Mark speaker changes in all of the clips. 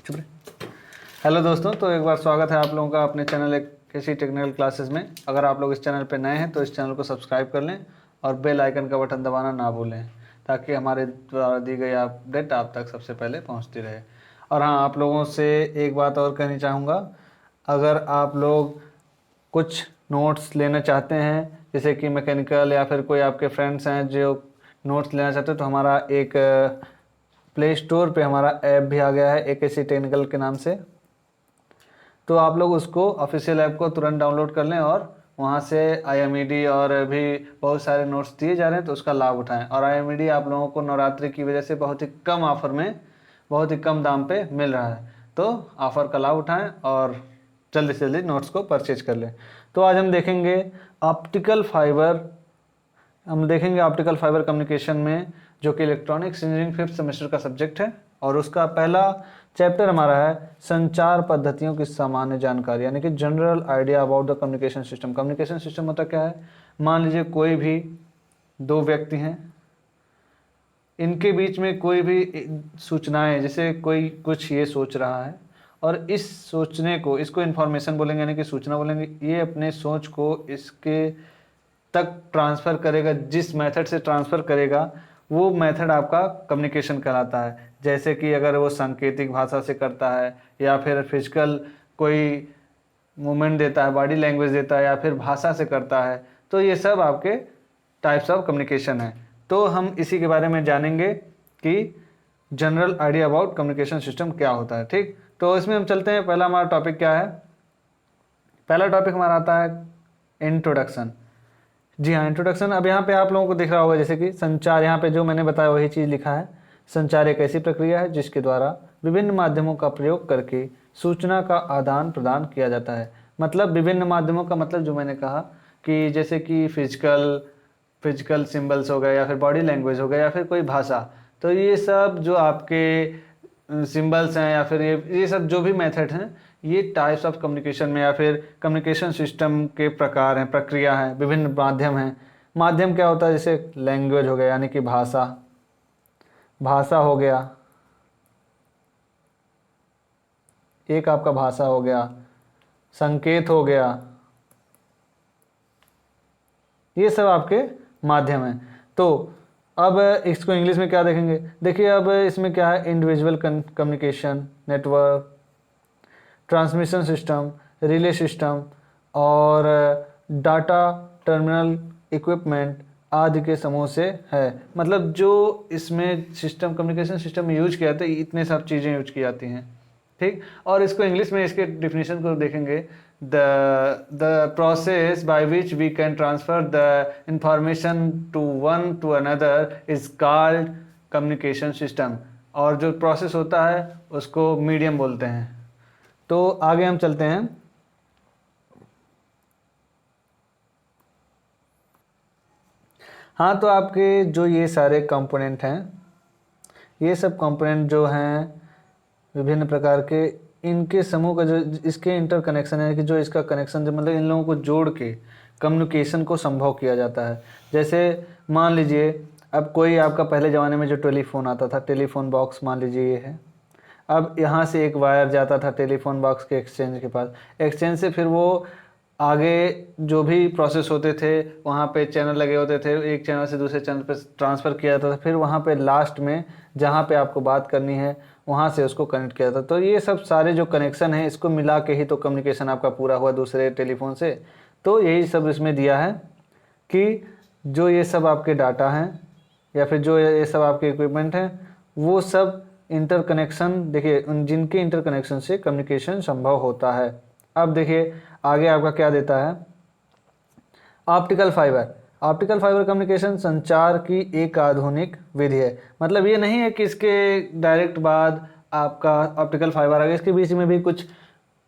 Speaker 1: चुप रहे। हेलो दोस्तों, तो एक बार स्वागत है आप लोगों का अपने चैनल एक किसी टेक्निकल क्लासेस में। अगर आप लोग इस चैनल पर नए हैं तो इस चैनल को सब्सक्राइब कर लें और बेल आइकन का बटन दबाना ना भूलें, ताकि हमारे द्वारा दी गई अपडेट आप तक सबसे पहले पहुंचती रहे। और हाँ, आप लोगों से एक बात और कहनी चाहूँगा, अगर आप लोग कुछ नोट्स लेना चाहते हैं, जैसे कि मैकेनिकल या फिर कोई आपके फ्रेंड्स हैं जो नोट्स लेना चाहते हैं, तो हमारा एक प्ले स्टोर पे हमारा ऐप भी आ गया है एक ऐसी टेक्निकल के नाम से। तो आप लोग उसको ऑफिशियल ऐप को तुरंत डाउनलोड कर लें और वहाँ से IMED और भी बहुत सारे नोट्स दिए जा रहे हैं, तो उसका लाभ उठाएं। और IMED आप लोगों को नवरात्रि की वजह से बहुत ही कम ऑफ़र में, बहुत ही कम दाम पे मिल रहा है, तो ऑफ़र का लाभ उठाएं और जल्दी से जल्दी नोट्स को परचेज कर लें। तो आज हम देखेंगे ऑप्टिकल फाइबर कम्युनिकेशन में, जो कि इलेक्ट्रॉनिक्स इंजीनियरिंग 5th सेमेस्टर का सब्जेक्ट है। और उसका पहला चैप्टर हमारा है संचार पद्धतियों की सामान्य जानकारी, यानी कि general idea about the communication system. Communication system मतलब क्या है? मान लीजिए कोई भी दो व्यक्ति हैं, इनके बीच में कोई भी सूचनाएं, जैसे कोई कुछ ये सोच रहा है और इस सोचने को, इसको इन्फॉर्मेशन बोलेंगे यानी कि सूचना बोलेंगे, ये अपने सोच को इसके तक ट्रांसफ़र करेगा, जिस मेथड से ट्रांसफ़र करेगा वो मेथड आपका कम्युनिकेशन कहलाता है। जैसे कि अगर वो सांकेतिक भाषा से करता है या फिर फिजिकल कोई मूवमेंट देता है, बॉडी लैंग्वेज देता है, या फिर भाषा से करता है, तो ये सब आपके टाइप्स ऑफ कम्युनिकेशन है। तो हम इसी के बारे में जानेंगे कि general idea about communication system क्या होता है। ठीक, तो इसमें हम चलते हैं। पहला हमारा टॉपिक क्या है? पहला टॉपिक हमारा आता है इंट्रोडक्शन। जी हाँ, इंट्रोडक्शन। अब यहाँ पे आप लोगों को दिख रहा होगा जैसे कि संचार, यहाँ पे जो मैंने बताया वही चीज़ लिखा है। संचार एक ऐसी प्रक्रिया है जिसके द्वारा विभिन्न माध्यमों का प्रयोग करके सूचना का आदान प्रदान किया जाता है। मतलब विभिन्न माध्यमों का मतलब जो मैंने कहा कि जैसे कि फिजिकल सिंबल्स हो गए, या फिर बॉडी लैंग्वेज हो गया, या फिर कोई भाषा, तो ये सब जो आपके सिंबल्स हैं या फिर ये सब जो भी मेथड हैं, ये टाइप्स ऑफ कम्युनिकेशन में या फिर कम्युनिकेशन सिस्टम के प्रकार हैं, प्रक्रिया हैं, विभिन्न माध्यम हैं। माध्यम क्या होता है? जैसे लैंग्वेज हो गया यानी कि भाषा, भाषा हो गया, एक आपका भाषा हो गया, संकेत हो गया, ये सब आपके माध्यम हैं। तो अब इसको इंग्लिश में क्या देखेंगे? देखिए अब इसमें क्या है, individual communication network, transmission system, relay system और डाटा टर्मिनल इक्विपमेंट आदि के समूह से है। मतलब जो इसमें सिस्टम, कम्युनिकेशन सिस्टम में यूज किया जाता है, इतने सब चीज़ें यूज की जाती हैं। ठीक, और इसको इंग्लिश में इसके डिफिनीशन को देखेंगे, the process by which we can transfer the information to one to another is called communication system. और जो प्रोसेस होता है उसको मीडियम बोलते हैं। तो आगे हम चलते हैं। हाँ, तो आपके जो ये सारे कंपोनेंट हैं, ये सब कंपोनेंट जो हैं विभिन्न प्रकार के, इनके समूह का जो इसके इंटरकनेक्शन है, कि जो इसका कनेक्शन, जो मतलब इन लोगों को जोड़ के कम्युनिकेशन को संभव किया जाता है। जैसे मान लीजिए अब कोई आपका पहले ज़माने में जो टेलीफोन आता था, टेलीफोन बॉक्स मान लीजिए ये है। अब यहाँ से एक वायर जाता था टेलीफोन बॉक्स के एक्सचेंज के पास, एक्सचेंज से फिर वो आगे जो भी प्रोसेस होते थे, वहाँ पे चैनल लगे होते थे, एक चैनल से दूसरे चैनल पे ट्रांसफ़र किया जाता था, फिर वहाँ पे लास्ट में जहाँ पे आपको बात करनी है वहाँ से उसको कनेक्ट किया जाता था। तो ये सब सारे जो कनेक्शन हैं, इसको मिला के ही तो कम्युनिकेशन आपका पूरा हुआ दूसरे टेलीफोन से। तो यही सब इसमें दिया है कि जो ये सब आपके डाटा हैं या फिर जो ये सब आपके इक्विपमेंट हैं, वो सब इंटरकनेक्शन, देखिए उन जिनके इंटरकनेक्शन से कम्युनिकेशन संभव होता है। अब देखिए आगे आपका क्या देता है, optical fibre. Optical fibre communication संचार की एक आधुनिक विधि है। मतलब ये नहीं है कि इसके डायरेक्ट बाद आपका ऑप्टिकल फाइबर आ गया, इसके बीच में भी कुछ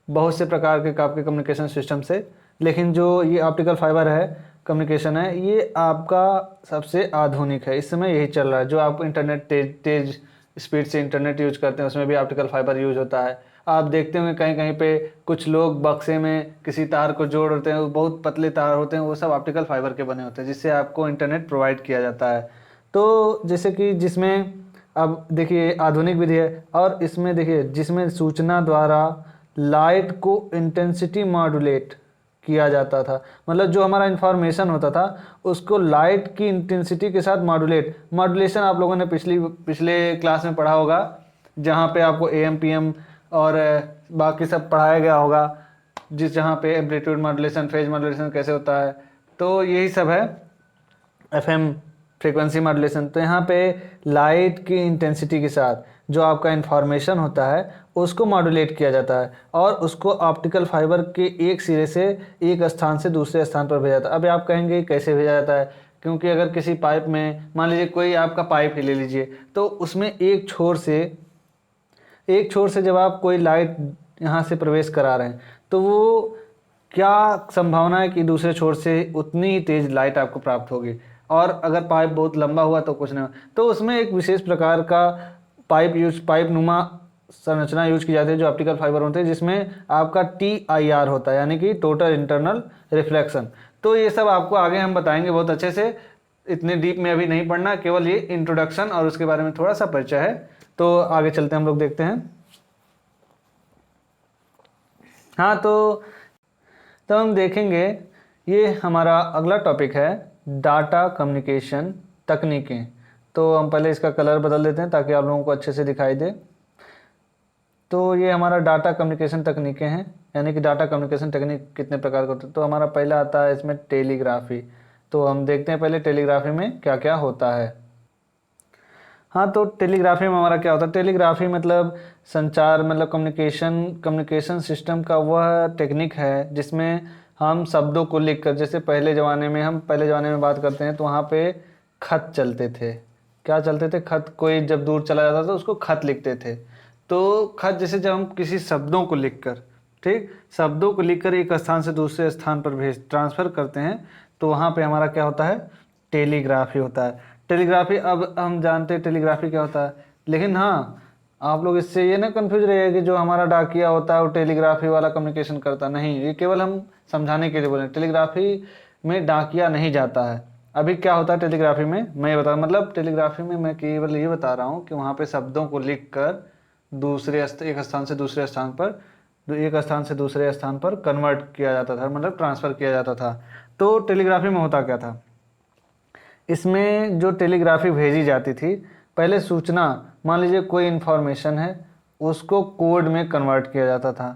Speaker 1: बहुत से प्रकार के आपके कम्युनिकेशन सिस्टम से, लेकिन जो ये ऑप्टिकल फाइबर है कम्युनिकेशन है, ये आपका सबसे आधुनिक है। इस समय यही चल रहा है। जो आप इंटरनेट तेज स्पीड से इंटरनेट यूज करते हैं, उसमें भी ऑप्टिकल फाइबर यूज होता है। आप देखते होंगे कहीं कहीं पे कुछ लोग बक्से में किसी तार को जोड़ होते हैं, वो बहुत पतले तार होते हैं, वो सब ऑप्टिकल फाइबर के बने होते हैं, जिससे आपको इंटरनेट प्रोवाइड किया जाता है। तो जैसे कि जिसमें अब देखिए आधुनिक विधि है, और इसमें देखिए जिसमें सूचना द्वारा लाइट को इंटेंसिटी मॉड्यूलेट किया जाता था, मतलब जो हमारा इंफॉर्मेशन होता था उसको लाइट की इंटेंसिटी के साथ मॉड्यूलेशन आप लोगों ने पिछले क्लास में पढ़ा होगा, जहाँ पे आपको AM PM और बाकी सब पढ़ाया गया होगा, जहाँ पे एम्पलीट्यूड मॉड्यूलेशन, फेज मॉड्यूलेशन कैसे होता है, तो यही सब है FM फ्रीक्वेंसी मॉड्यूलेशन। तो यहाँ पे लाइट की इंटेंसिटी के साथ जो आपका इंफॉर्मेशन होता है उसको मॉड्यूलेट किया जाता है और उसको ऑप्टिकल फाइबर के एक सिरे से एक स्थान से दूसरे स्थान पर भेजा जाता है। अब आप कहेंगे कैसे भेजा जाता है, क्योंकि अगर किसी पाइप में मान लीजिए कोई आपका पाइप ही ले लीजिए, तो उसमें एक छोर से जब आप कोई लाइट यहाँ से प्रवेश करा रहे हैं तो वो क्या संभावना है कि दूसरे छोर से उतनी ही तेज लाइट आपको प्राप्त होगी, और अगर पाइप बहुत लंबा हुआ तो कुछ नहीं। तो उसमें एक विशेष प्रकार का पाइप नुमा संरचना यूज की जाती है जो ऑप्टिकल फाइबर होते हैं, जिसमें आपका TIR होता है, यानी कि टोटल इंटरनल रिफ्लेक्शन। तो ये सब आपको आगे हम बताएंगे बहुत अच्छे से, इतने डीप में अभी नहीं पढ़ना, केवल ये इंट्रोडक्शन और उसके बारे में थोड़ा सा परिचय है। तो आगे चलते हैं, हम लोग देखते हैं। हाँ, तो हम देखेंगे, ये हमारा अगला टॉपिक है डाटा कम्युनिकेशन तकनीकें। तो हम पहले इसका कलर बदल देते हैं ताकि आप लोगों को अच्छे से दिखाई दे। तो ये हमारा डाटा कम्युनिकेशन तकनीकें हैं, यानी कि डाटा कम्युनिकेशन तकनीक कितने प्रकार के होते हैं। तो हमारा पहला आता है इसमें टेलीग्राफी। तो हम देखते हैं पहले टेलीग्राफी में क्या क्या होता है। हाँ, तो टेलीग्राफी में हमारा क्या होता है, टेलीग्राफी मतलब संचार, मतलब कम्युनिकेशन सिस्टम का वह टेक्निक है जिसमें हम शब्दों को लिखकर, जैसे पहले ज़माने में बात करते हैं तो वहाँ पे खत चलते थे। क्या चलते थे? खत। कोई जब दूर चला जाता था तो उसको खत लिखते थे। तो खत जैसे जब हम किसी शब्दों को लिखकर एक स्थान से दूसरे स्थान पर ट्रांसफ़र करते हैं, तो वहाँ पे हमारा क्या होता है, टेलीग्राफी होता है। टेलीग्राफी, अब हम जानते हैं टेलीग्राफी क्या होता है, लेकिन हाँ आप लोग इससे ये ना कंफ्यूज रहिए कि जो हमारा डाकिया होता है वो टेलीग्राफी वाला कम्युनिकेशन करता नहीं। ये केवल हम समझाने के लिए बोले, टेलीग्राफी में डाकिया नहीं जाता है। अभी क्या होता है टेलीग्राफी में, मैं ये बता, मतलब टेलीग्राफी में मैं केवल ये बता रहा हूँ कि वहाँ पे शब्दों को लिख कर एक स्थान से दूसरे स्थान पर कन्वर्ट किया जाता था, मतलब ट्रांसफ़र किया जाता था। तो टेलीग्राफी में होता क्या था, इसमें जो टेलीग्राफी भेजी जाती थी, पहले सूचना, मान लीजिए कोई इन्फॉर्मेशन है, उसको कोड में कन्वर्ट किया जाता था।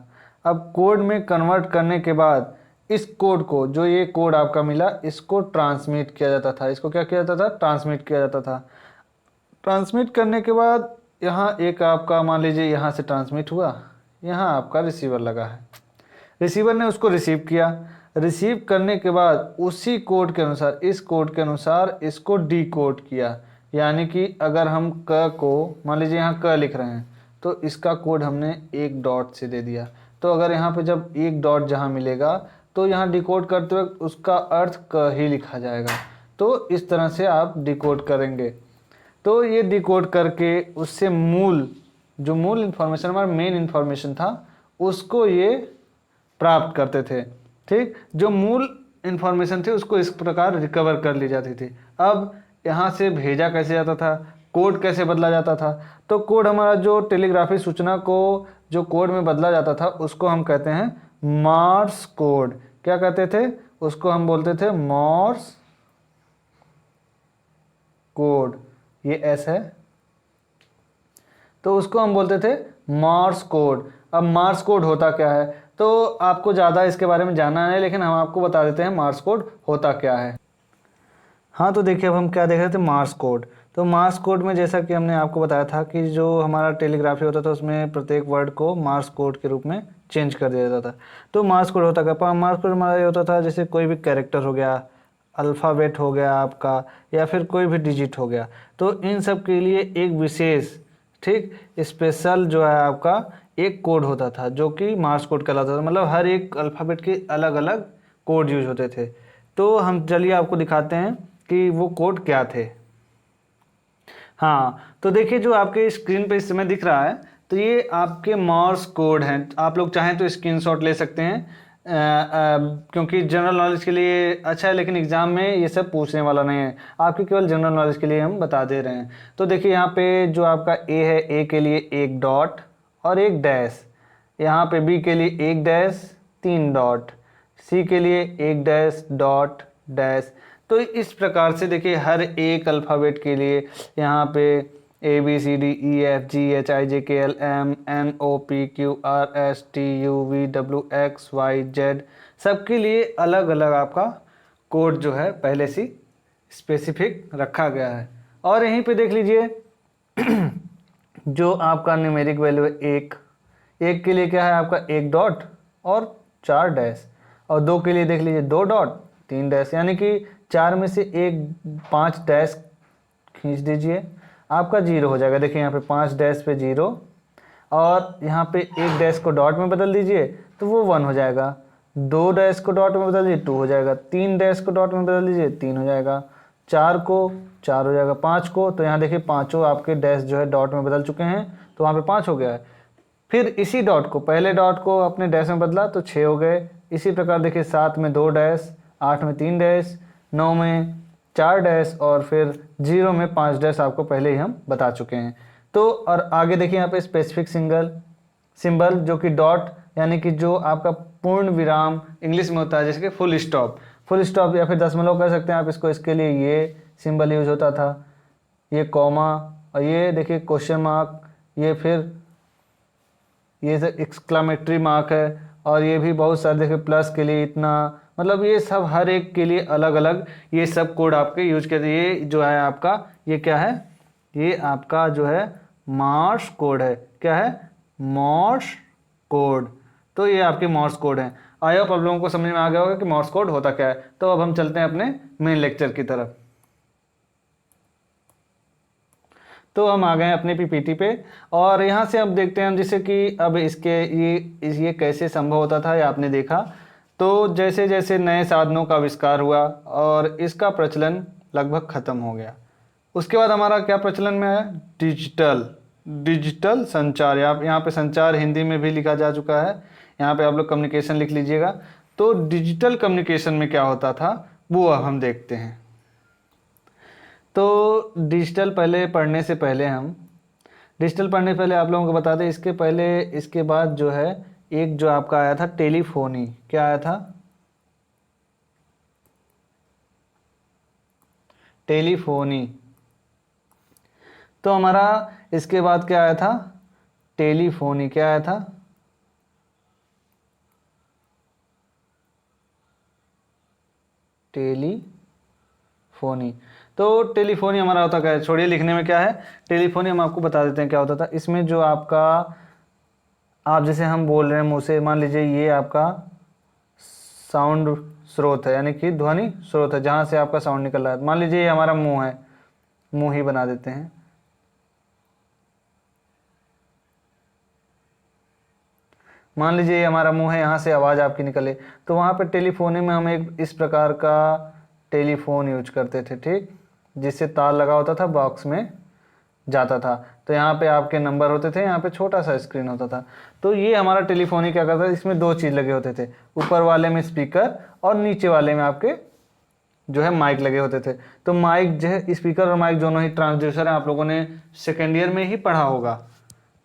Speaker 1: अब कोड में कन्वर्ट करने के बाद इस कोड को, जो ये कोड आपका मिला, इसको ट्रांसमिट किया जाता था। इसको क्या किया जाता था? ट्रांसमिट किया जाता था। ट्रांसमिट करने के बाद यहाँ एक आपका, मान लीजिए यहाँ से ट्रांसमिट हुआ, यहाँ आपका रिसीवर लगा है, रिसीवर ने उसको रिसीव किया। रिसीव करने के बाद उसी कोड के अनुसार, इस कोड के अनुसार इसको डिकोड किया, यानी कि अगर हम क को, मान लीजिए यहाँ क लिख रहे हैं, तो इसका कोड हमने एक डॉट से दे दिया। तो अगर यहाँ पे जब एक डॉट जहाँ मिलेगा तो यहाँ डिकोड करते वक्त उसका अर्थ क ही लिखा जाएगा। तो इस तरह से आप डिकोड करेंगे। तो ये डिकोड करके उससे जो मूल इन्फॉर्मेशन, हमारा मेन इन्फॉर्मेशन था, उसको ये प्राप्त करते थे। ठीक, जो मूल इन्फॉर्मेशन थी उसको इस प्रकार रिकवर कर ली जाती थी। अब यहाँ से भेजा कैसे जाता था, कोड कैसे बदला जाता था, तो कोड हमारा जो टेलीग्राफी सूचना को जो कोड में बदला जाता था उसको हम कहते हैं मॉर्स कोड। क्या कहते थे? उसको हम बोलते थे मॉर्स कोड। ये एस है, तो उसको हम बोलते थे मॉर्स कोड। अब मॉर्स कोड होता क्या है, तो आपको ज़्यादा इसके बारे में जानना नहीं, लेकिन हम आपको बता देते हैं मॉर्स कोड होता क्या है। हाँ, तो देखिए अब हम क्या देख रहे थे, मॉर्स कोड। तो मॉर्स कोड में जैसा कि हमने आपको बताया था कि जो हमारा टेलीग्राफी होता था उसमें प्रत्येक वर्ड को मॉर्स कोड के रूप में चेंज कर दिया जाता था। तो मॉर्स कोड होता क्या? मॉर्स कोड हमारा ये होता था, जैसे कोई भी कैरेक्टर हो गया, अल्फ़ाबेट हो गया आपका, या फिर कोई भी डिजिट हो गया, तो इन सब के लिए एक विशेष, ठीक, स्पेशल जो है आपका एक कोड होता था जो कि मॉर्स कोड कहलाता था। मतलब हर एक अल्फ़ाबेट के अलग अलग कोड यूज होते थे। तो हम चलिए आपको दिखाते हैं कि वो कोड क्या थे। हाँ, तो देखिए जो आपके स्क्रीन पे इस समय दिख रहा है, तो ये आपके मॉर्स कोड हैं। आप लोग चाहें तो स्क्रीनशॉट ले सकते हैं, क्योंकि जनरल नॉलेज के लिए अच्छा है, लेकिन एग्जाम में ये सब पूछने वाला नहीं है, आपके केवल जनरल नॉलेज के लिए हम बता दे रहे हैं। तो देखिए यहाँ पे जो आपका ए है, ए के लिए एक डॉट और एक डैश, यहाँ पे बी के लिए एक डैश 3 डॉट, सी के लिए एक डैश डॉट डैश। तो इस प्रकार से देखिए हर एक अल्फ़ाबेट के लिए यहाँ पे ABCDEFGHIJKLMNOPQRSTUVWXYZ सबके लिए अलग अलग आपका कोड जो है पहले से स्पेसिफिक रखा गया है। और यहीं पे देख लीजिए जो आपका न्यूमेरिक वैल्यू है एक के लिए क्या है आपका एक डॉट और 4 डैश, और 2 के लिए देख लीजिए 2 डॉट 3 डैश, यानी कि 4 में से 5 डैश खींच दीजिए, आपका 0 हो जाएगा। देखिए यहाँ पे 5 डैश पे 0, और यहाँ पे एक डैश को डॉट में बदल दीजिए तो वो 1 हो जाएगा, 2 डैश को डॉट में बदल दीजिए 2 हो जाएगा, 3 डैश को डॉट में बदल दीजिए 3 हो जाएगा, 4 को 4 हो जाएगा, 5 को, तो यहाँ देखिए पाँचों आपके डैश जो है डॉट में बदल चुके हैं, तो वहाँ पे 5 हो गया है। फिर इसी डॉट को, पहले डॉट को अपने डैश में बदला तो 6 हो गए। इसी प्रकार देखिए 7 में 2 डैश, 8 में 3 डैश, 9 में 4 डैश, और फिर 0 में 5 डैश आपको पहले ही हम बता चुके हैं। तो और आगे देखिए यहाँ पे स्पेसिफिक सिंबल जो कि डॉट, यानी कि जो आपका पूर्ण विराम इंग्लिश में होता है, जैसे कि फुल स्टॉप या फिर दशमलव कह सकते हैं आप इसको, इसके लिए ये सिंबल यूज होता था, ये कॉमा, और ये देखिए क्वेश्चन मार्क, ये फिर ये एक्सक्लामेटरी मार्क है, और ये भी बहुत सारे देखिए प्लस के लिए इतना, मतलब ये सब हर एक के लिए अलग अलग ये सब कोड आपके यूज करते हैं। ये जो है आपका, ये क्या है, ये आपका जो है मॉर्स कोड है। क्या है? Moore's code. तो ये आपके मॉर्स कोड हैं। आई होप आप लोगों को समझ में आ गया होगा कि मॉर्स कोड होता क्या है। तो अब हम चलते हैं अपने मेन लेक्चर की तरफ। तो हम आ गए अपने पीपीटी पे, और यहाँ से अब देखते हैं हम, जैसे कि अब इसके ये कैसे संभव होता था, ये आपने देखा। तो जैसे जैसे नए साधनों का आविष्कार हुआ और इसका प्रचलन लगभग ख़त्म हो गया, उसके बाद हमारा क्या प्रचलन में है? डिजिटल संचार। यहाँ पे संचार हिंदी में भी लिखा जा चुका है, यहाँ पे आप लोग कम्युनिकेशन लिख लीजिएगा। तो डिजिटल कम्युनिकेशन में क्या होता था वो अब हम देखते हैं। तो डिजिटल पहले पढ़ने से पहले आप लोगों को बता दें, इसके बाद जो है एक जो आपका आया था टेलीफोनी। क्या आया था? टेलीफोनी। तो हमारा इसके बाद क्या आया था? टेलीफोनी। क्या आया था? टेलीफोनी। तो टेलीफोनी हमारा होता क्या है? छोड़िए लिखने में क्या है, टेलीफोनी हम आपको बता देते हैं क्या होता था। इसमें जो आपका, आप जैसे हम बोल रहे हैं मुँह से, मान लीजिए ये आपका साउंड स्रोत है, यानी कि ध्वनि स्रोत है, जहाँ से आपका साउंड निकल रहा है। मान लीजिए ये हमारा मुंह है, मुंह ही बना देते हैं। मान लीजिए ये हमारा मुंह है, यहाँ से आवाज़ आपकी निकले, तो वहाँ पे टेलीफोनी में हम एक इस प्रकार का टेलीफोन यूज करते थे, ठीक, जिससे तार लगा होता था, बॉक्स में जाता था। तो यहाँ पे आपके नंबर होते थे, यहाँ पे छोटा सा स्क्रीन होता था। तो ये हमारा टेलीफोनी क्या करता था, इसमें 2 चीज़ लगे होते थे, ऊपर वाले में स्पीकर और नीचे वाले में आपके जो है माइक लगे होते थे। तो माइक जो है, स्पीकर और माइक दोनों ही ट्रांसड्यूसर हैं, आप लोगों ने सेकेंड ईयर में ही पढ़ा होगा।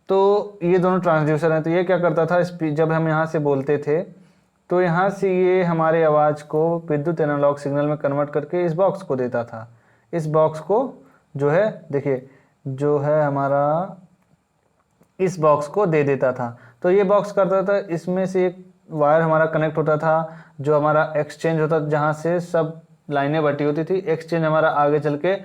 Speaker 1: तो ये दोनों ट्रांसड्यूसर हैं। तो ये क्या करता था, जब हम यहाँ से बोलते थे तो यहाँ से ये हमारे आवाज़ को विद्युत एनालॉग सिग्नल में कन्वर्ट करके इस बॉक्स को देता था। इस बॉक्स को जो है देखिए, जो है हमारा इस बॉक्स को दे देता था। तो ये बॉक्स करता था, इसमें से एक वायर हमारा कनेक्ट होता था, जो हमारा एक्सचेंज होता था, जहाँ से सब लाइनें बटी होती थी। एक्सचेंज हमारा आगे चल के,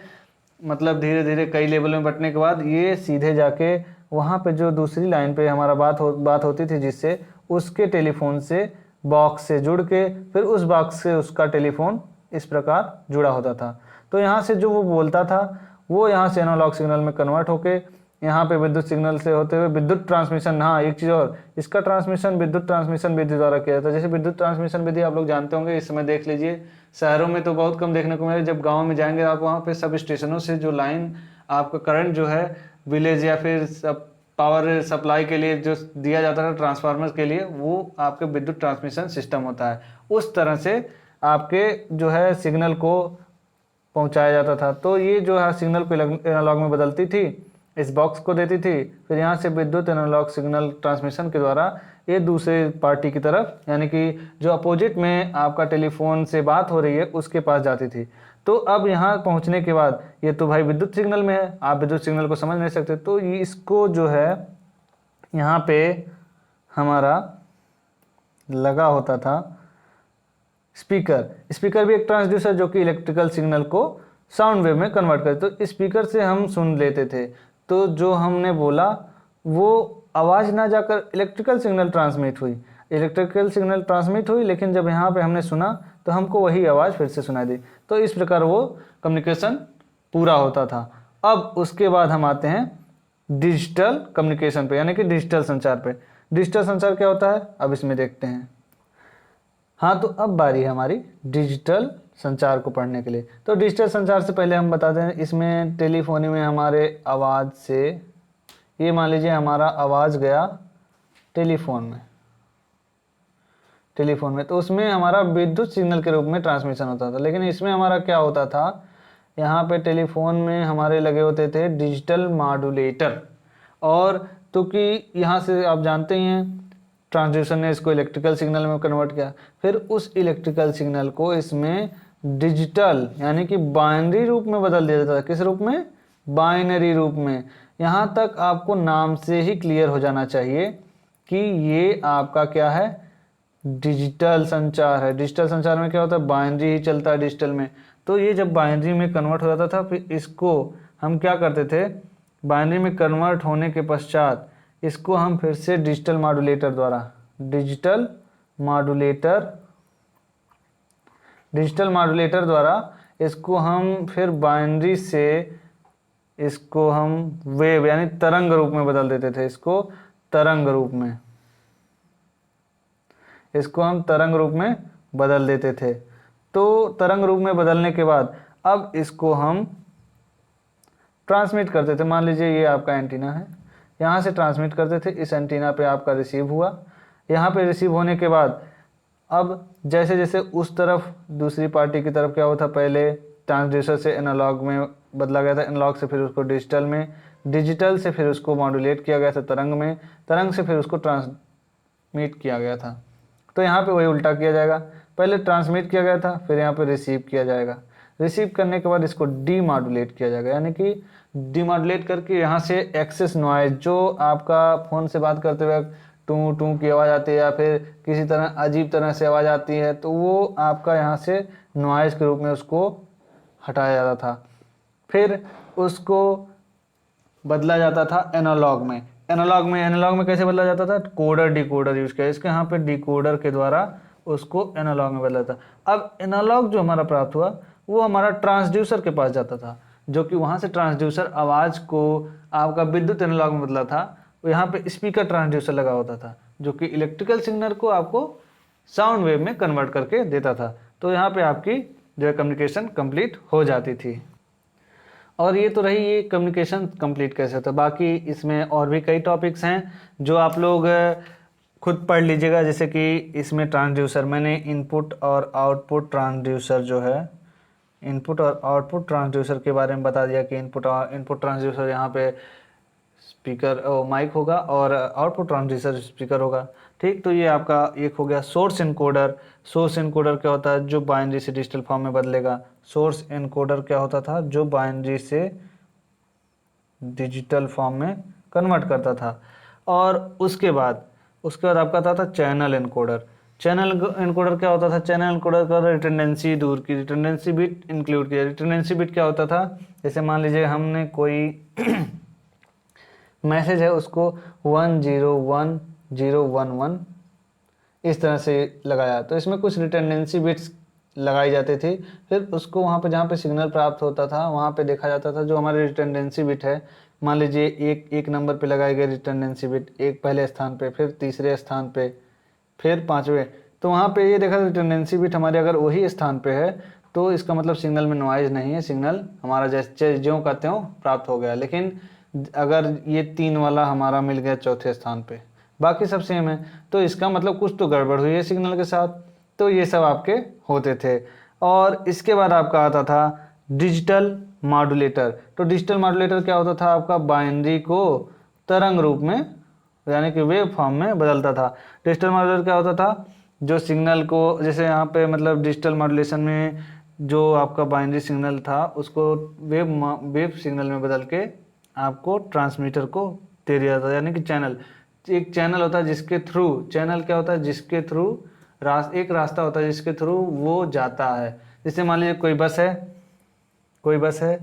Speaker 1: मतलब धीरे धीरे कई लेवल में बटने के बाद ये सीधे जाके वहाँ पे जो दूसरी लाइन पे हमारा बात होती थी, जिससे उसके टेलीफोन से बॉक्स से जुड़ के फिर उस बॉक्स से उसका टेलीफोन इस प्रकार जुड़ा होता था। तो यहाँ से जो वो बोलता था वो यहाँ से एनालॉग सिग्नल में कन्वर्ट होके यहाँ पे विद्युत सिग्नल से होते हुए विद्युत ट्रांसमिशन। हाँ, एक चीज़ और, इसका ट्रांसमिशन विद्युत ट्रांसमिशन विधि द्वारा किया जाता है। जैसे विद्युत ट्रांसमिशन विधि आप लोग जानते होंगे, इस समय देख लीजिए, शहरों में तो बहुत कम देखने को मिले। जब गाँव में जाएंगे आप, वहाँ पे सब स्टेशनों से जो लाइन आपका करंट जो है विलेज या फिर सब पावर सप्लाई के लिए जो दिया जाता था ट्रांसफार्मर के लिए, वो आपके विद्युत ट्रांसमिशन सिस्टम होता है, उस तरह से आपके जो है सिग्नल को पहुंचाया जाता था। तो ये जो है सिग्नल को एनालॉग में बदलती थी, इस बॉक्स को देती थी, फिर यहाँ से विद्युत एनालॉग सिग्नल ट्रांसमिशन के द्वारा ये दूसरे पार्टी की तरफ, यानी कि जो अपोजिट में आपका टेलीफोन से बात हो रही है उसके पास जाती थी। तो अब यहाँ पहुँचने के बाद ये तो भाई विद्युत सिग्नल में है, आप विद्युत सिग्नल को समझ नहीं सकते, तो ये इसको जो है यहाँ पे हमारा लगा होता था स्पीकर भी एक ट्रांसड्यूसर जो कि इलेक्ट्रिकल सिग्नल को साउंड वेव में कन्वर्ट करे। तो स्पीकर से हम सुन लेते थे, तो जो हमने बोला वो आवाज़ ना जाकर इलेक्ट्रिकल सिग्नल ट्रांसमिट हुई, लेकिन जब यहाँ पे हमने सुना तो हमको वही आवाज़ फिर से सुनाई दी। तो इस प्रकार वो कम्युनिकेशन पूरा होता था। अब उसके बाद हम आते हैं डिजिटल कम्युनिकेशन पे, यानी कि डिजिटल संचार पे। डिजिटल संचार क्या होता है अब इसमें देखते हैं। हाँ, तो अब बारी है हमारी डिजिटल संचार को पढ़ने के लिए। तो डिजिटल संचार से पहले हम बताते हैं, इसमें टेलीफोनी में हमारे आवाज़ से, ये मान लीजिए हमारा आवाज़ गया टेलीफोन में, तो उसमें हमारा विद्युत सिग्नल के रूप में ट्रांसमिशन होता था। लेकिन इसमें हमारा क्या होता था, यहाँ पे टेलीफोन में हमारे लगे होते थे डिजिटल मॉड्यूलेटर, और क्योंकि यहाँ से आप जानते ही हैं ट्रांसड्यूसर ने इसको इलेक्ट्रिकल सिग्नल में कन्वर्ट किया, फिर उस इलेक्ट्रिकल सिग्नल को इसमें डिजिटल यानी कि बाइनरी रूप में बदल दिया जाता था। किस रूप में? बाइनरी रूप में। यहाँ तक आपको नाम से ही क्लियर हो जाना चाहिए कि ये आपका क्या है, डिजिटल संचार है। डिजिटल संचार में क्या होता है, बाइनरी ही चलता है डिजिटल में। तो ये जब बाइनरी में कन्वर्ट हो जाता था, फिर इसको हम क्या करते थे, बाइनरी में कन्वर्ट होने के पश्चात इसको हम फिर से डिजिटल मॉड्यूलेटर द्वारा इसको हम फिर बाइनरी से इसको हम वेव यानी तरंग रूप में बदल देते थे। इसको हम तरंग रूप में बदल देते थे। तो तरंग रूप में बदलने के बाद अब इसको हम ट्रांसमिट करते थे। मान लीजिए ये आपका एंटीना है, यहाँ से ट्रांसमिट करते थे, इस एंटीना पे आपका रिसीव हुआ। यहाँ पे रिसीव होने के बाद अब जैसे जैसे उस तरफ दूसरी पार्टी की तरफ क्या होता, पहले ट्रांसड्यूसर से एनालॉग में बदला गया था, एनालॉग से फिर उसको डिजिटल में, डिजिटल से फिर उसको मॉड्यूलेट किया गया था तरंग में, तरंग से फिर उसको ट्रांसमिट किया गया था। तो यहाँ पे वही उल्टा किया जाएगा, पहले ट्रांसमिट किया गया था, फिर यहाँ पे रिसीव किया जाएगा। रिसीव करने के बाद इसको डीमॉड्यूलेट किया जाएगा, यानी कि डीमॉड्यूलेट करके यहाँ से एक्सेस नॉइज, जो आपका फ़ोन से बात करते हुए टू टू की आवाज़ आती है या फिर किसी तरह अजीब तरह से आवाज़ आती है, तो वो आपका यहाँ से नॉइज़ के रूप में उसको हटाया जाता था। फिर उसको बदला जाता था एनालॉग में। एनालॉग में कैसे बदला जाता था, कोडर डिकोडर यूज किया, इसके यहाँ पे डिकोडर के द्वारा उसको एनालॉग में बदला था। अब एनालॉग जो हमारा प्राप्त हुआ वो हमारा ट्रांसड्यूसर के पास जाता था, जो कि वहाँ से ट्रांसड्यूसर आवाज़ को आपका विद्युत एनालॉग में बदला था। यहाँ पे स्पीकर ट्रांसड्यूसर लगा होता था, जो कि इलेक्ट्रिकल सिग्नल को आपको साउंड वेव में कन्वर्ट करके देता था। तो यहाँ पे आपकी जो है कम्युनिकेशन कंप्लीट हो जाती थी। और ये तो रही ये कम्युनिकेशन कंप्लीट कैसे होता है। बाकी इसमें और भी कई टॉपिक्स हैं जो आप लोग खुद पढ़ लीजिएगा। जैसे कि इसमें ट्रांसड्यूसर, मैंने इनपुट और आउटपुट ट्रांसड्यूसर जो है, इनपुट और आउटपुट ट्रांसड्यूसर के बारे में बता दिया कि इनपुट ट्रांसड्यूसर यहाँ पे स्पीकर माइक होगा और आउटपुट ट्रांसड्यूसर स्पीकर होगा। ठीक, तो ये आपका एक हो गया सोर्स इनकोडर। सोर्स इनकोडर क्या होता है, जो बाइनरी से डिजिटल फॉर्म में बदलेगा। सोर्स इनकोडर क्या होता था, जो बाइनरी से डिजिटल फॉर्म में कन्वर्ट करता था। और उसके बाद आपका आता था चैनल इनकोडर। चैनल इनकोडर क्या होता था, चैनल इनकोडर का रिटर्डेंसी दूर की, रिटर्डेंसी बिट इंक्लूड किया। रिटर्डेंसी बिट क्या होता था, जैसे मान लीजिए हमने कोई मैसेज है उसको 101011 इस तरह से लगाया, तो इसमें कुछ रिटर्डेंसी बिट्स लगाई जाती थी। फिर उसको वहाँ पे जहाँ पे सिग्नल प्राप्त होता था वहाँ पे देखा जाता था जो हमारे रिटर्डेंसी बिट है। मान लीजिए एक नंबर पे लगाई गई रिटर्डेंसी बिट, एक पहले स्थान पे, फिर तीसरे स्थान पे, फिर पाँचवें, तो वहाँ पे ये देखा रिटर्डेंसी बिट हमारे अगर वही स्थान पे है तो इसका मतलब सिग्नल में नॉइज़ नहीं है, सिग्नल हमारा जैसे ज्यों का त्यों प्राप्त हो गया। लेकिन अगर ये 3 वाला हमारा मिल गया चौथे स्थान पे, बाकी सब सेम है, तो इसका मतलब कुछ तो गड़बड़ हुई है सिग्नल के साथ। तो ये सब आपके होते थे। और इसके बाद आपका आता था डिजिटल मॉड्यूलेटर। तो डिजिटल मॉड्यूलेटर क्या होता था, आपका बाइनरी को तरंग रूप में यानी कि वेव फॉर्म में बदलता था। डिजिटल मॉड्यूलेटर क्या होता था, जो सिग्नल को, जैसे यहाँ पे मतलब डिजिटल मॉड्यूलेशन में जो आपका बाइनरी सिग्नल था उसको वेव सिग्नल में बदल के आपको ट्रांसमीटर को दे दिया था, यानी कि चैनल। एक चैनल होता है जिसके थ्रू, चैनल क्या होता है, जिसके थ्रू एक रास्ता होता है जिसके थ्रू वो जाता है। जैसे मान लीजिए कोई बस है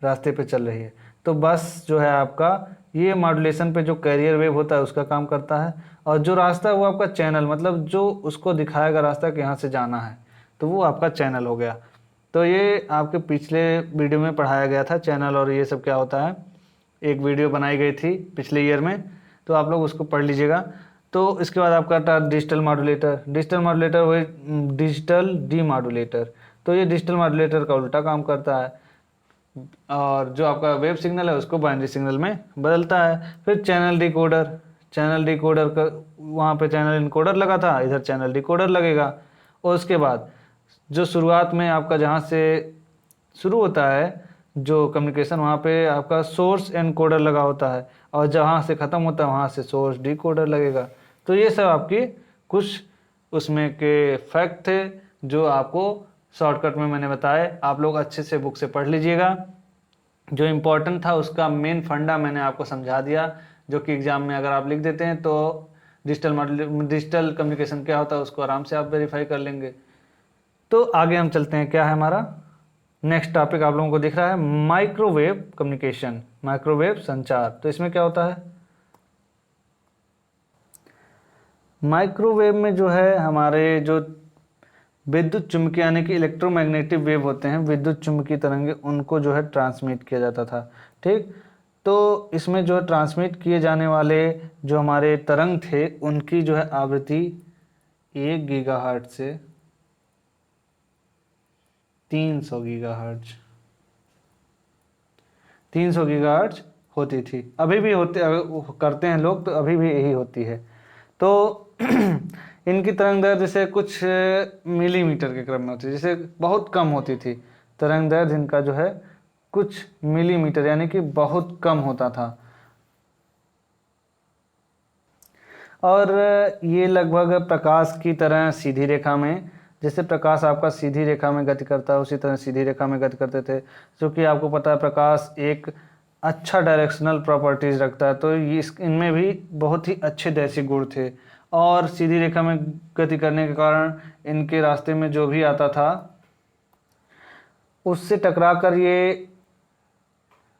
Speaker 1: रास्ते पे चल रही है, तो बस जो है आपका ये मॉड्यूलेशन पे जो कैरियर वेव होता है उसका काम करता है, और जो रास्ता है वो आपका चैनल, मतलब जो उसको दिखाएगा रास्ता कि यहाँ से जाना है, तो वो आपका चैनल हो गया। तो ये आपके पिछले वीडियो में पढ़ाया गया था चैनल और ये सब क्या होता है, एक वीडियो बनाई गई थी पिछले ईयर में, तो आप लोग उसको पढ़ लीजिएगा। तो इसके बाद आपका था डिजिटल मॉड्यूलेटर वही डिजिटल डीमॉड्यूलेटर। तो ये डिजिटल मॉड्यूलेटर का उल्टा काम करता है, और जो आपका वेव सिग्नल है उसको बाइनरी सिग्नल में बदलता है। फिर चैनल डिकोडर का, वहाँ पे चैनल इनकोडर लगा था, इधर चैनल डिकोडर लगेगा। और उसके बाद जो शुरुआत में आपका जहाँ से शुरू होता है जो कम्युनिकेशन, वहाँ पे आपका सोर्स एनकोडर लगा होता है, और जहाँ से ख़त्म होता है वहाँ से सोर्स डिकोडर लगेगा। तो ये सब आपकी कुछ उसमें के फैक्ट थे जो आपको शॉर्टकट में मैंने बताए, आप लोग अच्छे से बुक से पढ़ लीजिएगा। जो इम्पोर्टेंट था उसका मेन फंडा मैंने आपको समझा दिया, जो कि एग्ज़ाम में अगर आप लिख देते हैं तो डिजिटल कम्युनिकेशन क्या होता है उसको आराम से आप वेरीफाई कर लेंगे। तो आगे हम चलते हैं, क्या है हमारा नेक्स्ट टॉपिक आप लोगों को दिख रहा है, माइक्रोवेव कम्युनिकेशन, माइक्रोवेव संचार। तो इसमें क्या होता है, माइक्रोवेव में जो है हमारे जो विद्युत चुम्बकीय यानी कि इलेक्ट्रोमैग्नेटिक वेव होते हैं, विद्युत चुम्बकीय तरंगे, उनको जो है ट्रांसमिट किया जाता था। ठीक, तो इसमें जो है ट्रांसमिट किए जाने वाले जो हमारे तरंग थे उनकी जो है आवृत्ति 1 गीगाहर्ट्ज से 300 गीगाहर्ट्ज होती थी। अभी भी करते हैं लोग, तो अभी भी यही होती है। तो इनकी तरंग दैर्ध्य जैसे कुछ मिलीमीटर के क्रम में होती थी, जैसे बहुत कम होती थी तरंग दैर्ध्य इनका जो है कुछ मिलीमीटर यानी कि बहुत कम होता था। और ये लगभग प्रकाश की तरह सीधी रेखा में, जैसे प्रकाश आपका सीधी रेखा में गति करता है उसी तरह सीधी रेखा में गति करते थे। क्योंकि आपको पता है प्रकाश एक अच्छा डायरेक्शनल प्रॉपर्टीज रखता है, तो ये इनमें भी बहुत ही अच्छे दैशिक गुण थे, और सीधी रेखा में गति करने के कारण इनके रास्ते में जो भी आता था उससे टकरा कर ये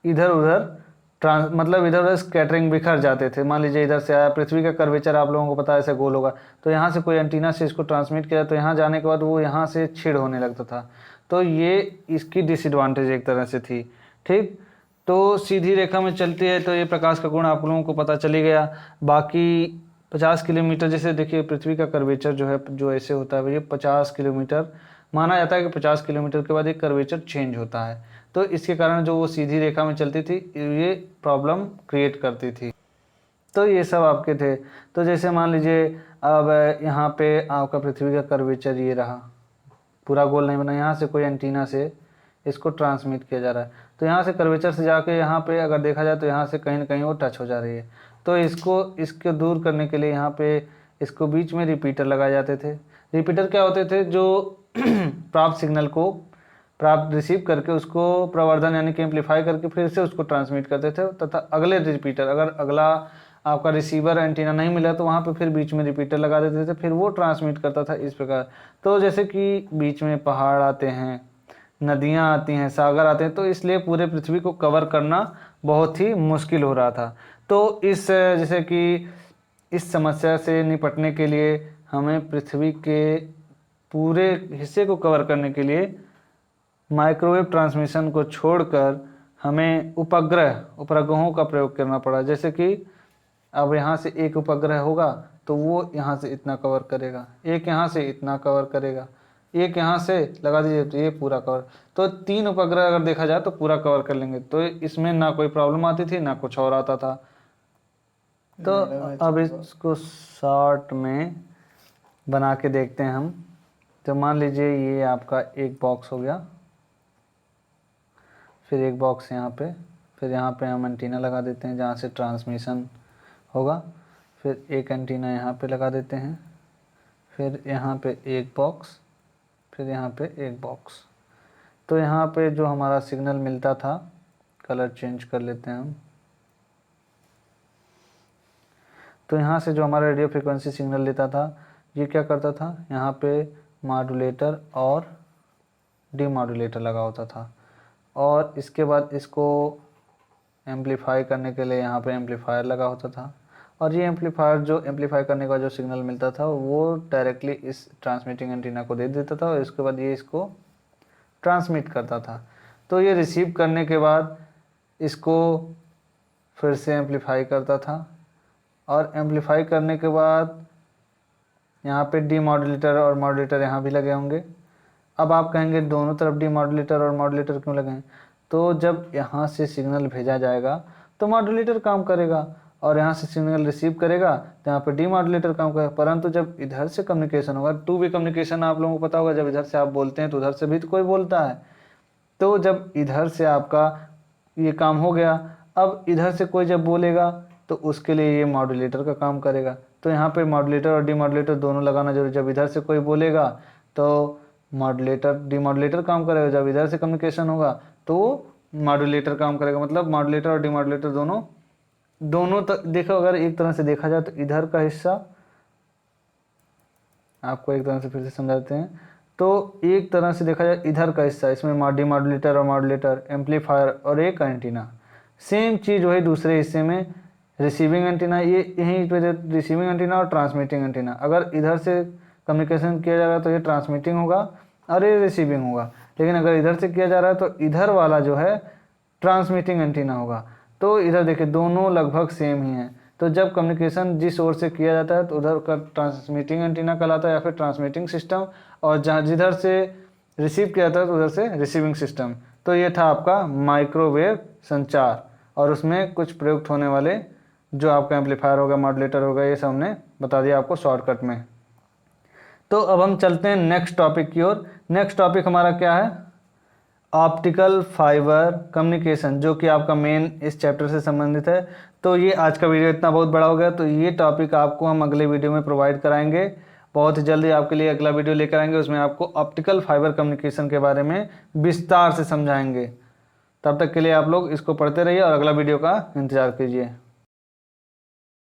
Speaker 1: इधर उधर मतलब इधर उधर स्कैटरिंग बिखर जाते थे। मान लीजिए इधर से आया, पृथ्वी का कर्वेचर आप लोगों को पता है ऐसे गोल होगा, तो यहाँ से कोई एंटीना से इसको ट्रांसमिट किया तो यहाँ जाने के बाद वो यहाँ से छेद होने लगता था। तो ये इसकी डिसएडवांटेज एक तरह से थी। ठीक, तो सीधी रेखा में चलती है तो ये प्रकाश का गुण आप लोगों को पता चली गया। बाकी 50 किलोमीटर, जैसे देखिए पृथ्वी का कर्वेचर जो है जो ऐसे होता है, ये 50 किलोमीटर माना जाता है कि 50 किलोमीटर के बाद एक कर्वेचर चेंज होता है। तो इसके कारण जो वो सीधी रेखा में चलती थी ये प्रॉब्लम क्रिएट करती थी। तो ये सब आपके थे। तो जैसे मान लीजिए अब यहाँ पे आपका पृथ्वी का कर्वेचर ये रहा, पूरा गोल नहीं बना, यहाँ से कोई एंटीना से इसको ट्रांसमिट किया जा रहा है, तो यहाँ से कर्वेचर से जाके यहाँ पे अगर देखा जाए तो यहाँ से कहीं ना कहीं वो टच हो जा रही है। तो इसको दूर करने के लिए यहाँ पे इसको बीच में रिपीटर लगाए जाते थे। रिपीटर क्या होते थे, जो प्राप्त सिग्नल को रिसीव करके उसको प्रवर्धन यानी कि एम्पलीफाई करके फिर से उसको ट्रांसमिट करते थे, तथा अगले रिपीटर, अगर अगला आपका रिसीवर एंटीना नहीं मिला तो वहाँ पे फिर बीच में रिपीटर लगा देते थे, फिर वो ट्रांसमिट करता था इस प्रकार। तो जैसे कि बीच में पहाड़ आते हैं, नदियाँ आती हैं, सागर आते हैं, तो इसलिए पूरे पृथ्वी को कवर करना बहुत ही मुश्किल हो रहा था। तो जैसे कि इस समस्या से निपटने के लिए हमें पृथ्वी के पूरे हिस्से को कवर करने के लिए माइक्रोवेव ट्रांसमिशन को छोड़कर हमें उपग्रहों का प्रयोग करना पड़ा। जैसे कि अब यहाँ से एक उपग्रह होगा तो वो यहाँ से इतना कवर करेगा, एक यहाँ से इतना कवर करेगा, एक यहाँ से लगा दीजिए तो ये पूरा कवर। तो 3 उपग्रह अगर देखा जाए तो पूरा कवर कर लेंगे, तो इसमें ना कोई प्रॉब्लम आती थी ना कुछ और आता था। तो अब इसको शॉर्ट में बना के देखते हैं हम। तो मान लीजिए ये आपका एक बॉक्स हो गया, फिर एक बॉक्स यहाँ पे, फिर यहाँ पे हम एंटीना लगा देते हैं जहाँ से ट्रांसमिशन होगा, फिर एक एंटीना यहाँ पे लगा देते हैं, फिर यहाँ पे एक बॉक्स, फिर यहाँ पे एक बॉक्स। तो यहाँ पे जो हमारा सिग्नल मिलता था, कलर चेंज कर लेते हैं हम। तो यहाँ से जो हमारा रेडियो फ्रिक्वेंसी सिग्नल लेता था, ये क्या करता था, यहाँ पे मॉड्यूलेटर और डीमॉड्यूलेटर लगा होता था, और इसके बाद इसको एम्पलीफाई करने के लिए यहाँ पे एम्पलीफायर लगा होता था, और ये एम्पलीफायर जो एम्पलीफाई करने का जो सिग्नल मिलता था वो डायरेक्टली इस ट्रांसमिटिंग एंटीना को दे देता था, और इसके बाद ये इसको ट्रांसमिट करता था। तो ये रिसीव करने के बाद इसको फिर से एम्पलीफाई करता था, और एम्पलीफाई करने के बाद यहाँ पे डीमॉड्यूलेटर और मॉड्यूलेटर यहाँ भी लगे होंगे। अब आप कहेंगे दोनों तरफ डीमॉड्यूलेटर और मॉड्यूलेटर क्यों लगे हैं? तो जब यहाँ से सिग्नल भेजा जाएगा तो मॉड्यूलेटर काम करेगा, और यहाँ से सिग्नल रिसीव करेगा तो यहाँ पे डीमॉड्यूलेटर काम करेगा। परंतु जब इधर से कम्युनिकेशन होगा, टू वे कम्युनिकेशन आप लोगों को पता होगा, जब इधर से आप बोलते हैं तो उधर से भी तो कोई बोलता है। तो जब इधर से आपका ये काम हो गया, अब इधर से कोई जब बोलेगा तो उसके लिए ये मॉड्यूलेटर का काम करेगा। तो यहाँ पे मॉड्यूलेटर और डीमॉड्यूलेटर दोनों लगाना जरूरी। जब इधर से कोई बोलेगा तो मॉड्यूलेटर डीमॉड्यूलेटर काम करेगा, जब इधर से कम्युनिकेशन होगा तो मॉड्यूलेटर काम करेगा। मतलब मॉड्यूलेटर और डीमॉड्यूलेटर दोनों देखो, अगर एक तरह से देखा जाए तो इधर का हिस्सा, आपको एक तरह से फिर से समझाते हैं, तो एक तरह से देखा जाए इधर का हिस्सा, इसमें डीमॉड्यूलेटर और मॉड्यूलेटर, एम्पलीफायर और एक एंटीना, सेम चीज़ वही दूसरे हिस्से में रिसीविंग एंटीना। ये यहीं पे रिसीविंग एंटीना और ट्रांसमिटिंग एंटीना, अगर इधर से कम्युनिकेशन किया जाएगा तो ये ट्रांसमिटिंग होगा और ये रिसीविंग होगा, लेकिन अगर इधर से किया जा रहा है तो इधर वाला जो है ट्रांसमिटिंग एंटीना होगा। तो इधर देखिए दोनों लगभग सेम ही हैं। तो जब कम्युनिकेशन जिस ओर से किया जाता है तो उधर का ट्रांसमिटिंग एंटीना कहलाता है या फिर ट्रांसमिटिंग सिस्टम, और जहाँ जिधर से रिसीव किया जाता है तो उधर से रिसीविंग सिस्टम। तो ये था आपका माइक्रोवेव संचार, और उसमें कुछ प्रयुक्त होने वाले जो आपका एम्पलीफायर होगा, मॉड्यूलेटर होगा, ये सब हमने बता दिया आपको शॉर्टकट में। तो अब हम चलते हैं नेक्स्ट टॉपिक की ओर। नेक्स्ट टॉपिक हमारा क्या है? ऑप्टिकल फाइबर कम्युनिकेशन, जो कि आपका मेन इस चैप्टर से संबंधित है। तो ये आज का वीडियो इतना बहुत बड़ा हो गया, तो ये टॉपिक आपको हम अगले वीडियो में प्रोवाइड कराएंगे। बहुत जल्दी आपके लिए अगला वीडियो लेकर आएंगे, उसमें आपको ऑप्टिकल फाइबर कम्युनिकेशन के बारे में विस्तार से समझाएंगे। तब तक के लिए आप लोग इसको पढ़ते रहिए और अगला वीडियो का इंतजार कीजिए।